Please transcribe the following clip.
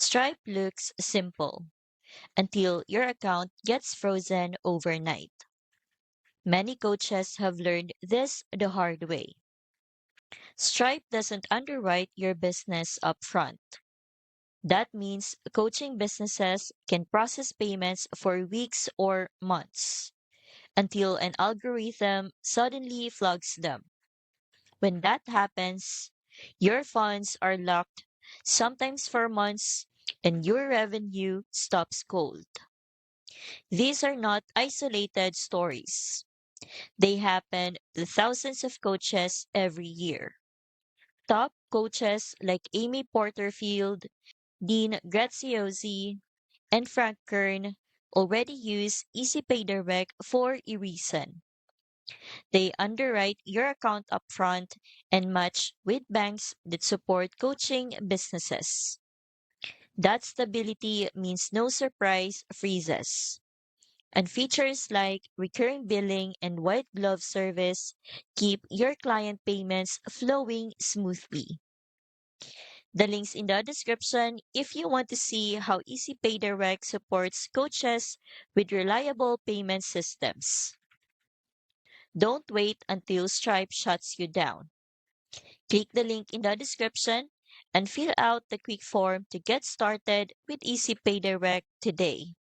Stripe looks simple until your account gets frozen overnight. Many coaches have learned this the hard way. Stripe doesn't underwrite your business upfront. That means coaching businesses can process payments for weeks or months until an algorithm suddenly flags them. When that happens, your funds are locked, sometimes for months, and your revenue stops cold. These are not isolated stories. They happen to thousands of coaches every year. Top coaches like Amy Porterfield, Dean Graziosi, and Frank Kern already use EasyPay Direct for a reason. They underwrite your account upfront and match with banks that support coaching businesses. That stability means no surprise freezes. And features like recurring billing and white glove service keep your client payments flowing smoothly. The link's in the description if you want to see how EasyPay Direct supports coaches with reliable payment systems. Don't wait until Stripe shuts you down. Click the link in the description and fill out the quick form to get started with EasyPay Direct today.